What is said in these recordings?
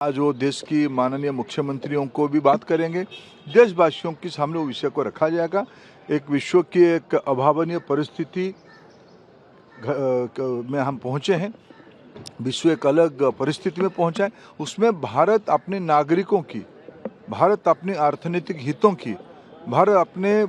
आज वो देश की माननीय मुख्यमंत्रियों को भी बात करेंगे। देशवासियों के सामने वो विषय को रखा जाएगा। एक विश्व की एक अभावनीय परिस्थिति में हम पहुंचे हैं। विश्व एक अलग परिस्थिति में पहुंचा है। उसमें भारत अपने नागरिकों की, भारत अपने अर्थनीतिक हितों की, भारत अपने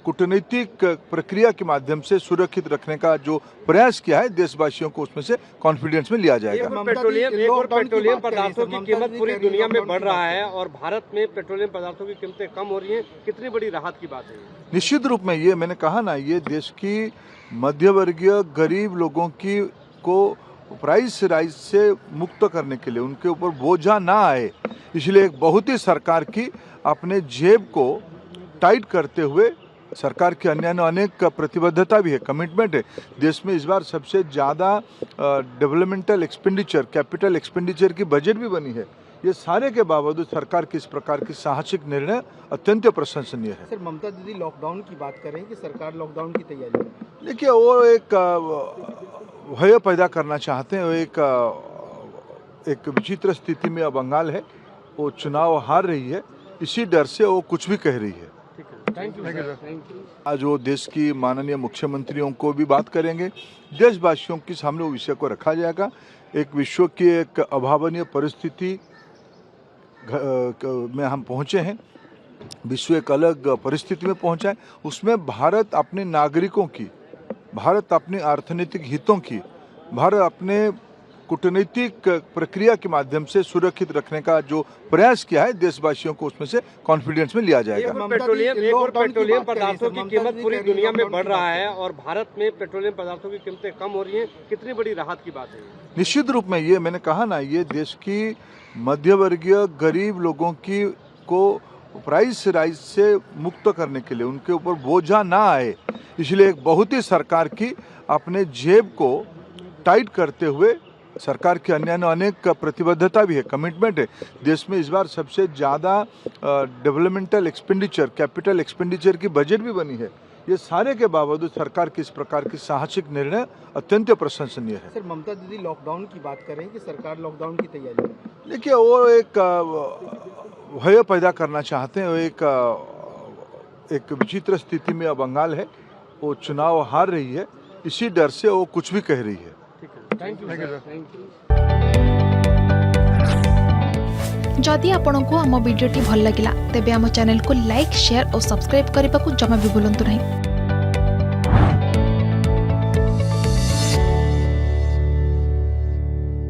कूटनीतिक प्रक्रिया के माध्यम से सुरक्षित रखने का जो प्रयास किया है, देशवासियों को उसमें से कॉन्फिडेंस में लिया जाएगा। पेट्रोलियम पदार्थों की कीमत पूरी दुनिया में बढ़ रहा है और भारत में पेट्रोलियम पदार्थों की कीमतें कम हो रही हैं। कितनी बड़ी राहत की बात है? निश्चित रूप में ये मैंने कहा ना, ये देश की मध्यवर्गीय गरीब लोगों की को प्राइस राइज से मुक्त करने के लिए, उनके ऊपर बोझा ना आए, इसलिए एक बहुत ही सरकार की अपने जेब को टाइट करते हुए सरकार की अन्य अनेक प्रतिबद्धता भी है, कमिटमेंट है। देश में इस बार सबसे ज़्यादा डेवलपमेंटल एक्सपेंडिचर, कैपिटल एक्सपेंडिचर की बजट भी बनी है। ये सारे के बावजूद सरकार की इस प्रकार की साहसिक निर्णय अत्यंत प्रशंसनीय है। सर, ममता दीदी लॉकडाउन की बात कर रहे हैं कि सरकार लॉकडाउन की तैयारी में। देखिए, वो एक भय पैदा करना चाहते हैं। वो एक विचित्र स्थिति में अब बंगाल है, वो चुनाव हार रही है, इसी डर से वो कुछ भी कह रही है। Thank you sir. आज वो देश की माननीय मुख्यमंत्रियों को भी बात करेंगे। देशवासियों के सामने वो विषय को रखा जाएगा। एक विश्व की एक अभावनीय परिस्थिति में हम पहुंचे हैं। विश्व एक अलग परिस्थिति में पहुंचा है। उसमें भारत अपने नागरिकों की, भारत अपने अर्थनीतिक हितों की, भारत अपने कूटनीतिक प्रक्रिया के माध्यम से सुरक्षित रखने का जो प्रयास किया है, देशवासियों को उसमें से कॉन्फिडेंस में लिया जाएगा। पेट्रोलियम पदार्थों की कीमत पूरी दुनिया में बढ़ रहा है और भारत में पेट्रोलियम पदार्थों की कीमतें कम हो रही हैं। कितनी बड़ी राहत की बात है? निश्चित रूप में ये मैंने कहा ना, ये देश की मध्यवर्गीय गरीब लोगों की को प्राइस राइज से मुक्त करने के लिए, उनके ऊपर बोझा ना आए, इसलिए एक बहुत ही सरकार की अपने जेब को टाइट करते हुए सरकार की अन्य अनेक प्रतिबद्धता भी है, कमिटमेंट है। देश में इस बार सबसे ज़्यादा डेवलपमेंटल एक्सपेंडिचर, कैपिटल एक्सपेंडिचर की बजट भी बनी है। ये सारे के बावजूद सरकार की इस प्रकार की साहसिक निर्णय अत्यंत प्रशंसनीय है। सर, ममता दीदी लॉकडाउन की बात कर रहे हैं कि सरकार लॉकडाउन की तैयारी में। देखिए, वो एक भय पैदा करना चाहते हैं। वो एक विचित्र स्थिति में अब बंगाल है, वो चुनाव हार रही है, इसी डर से वो कुछ भी कह रही है। Thank you sir. जदि आपंक आम भिडी भल लगा तेब आम चैनल को लाइक, शेयर और सब्सक्राइब करने को जमा भी भूलु नहीं।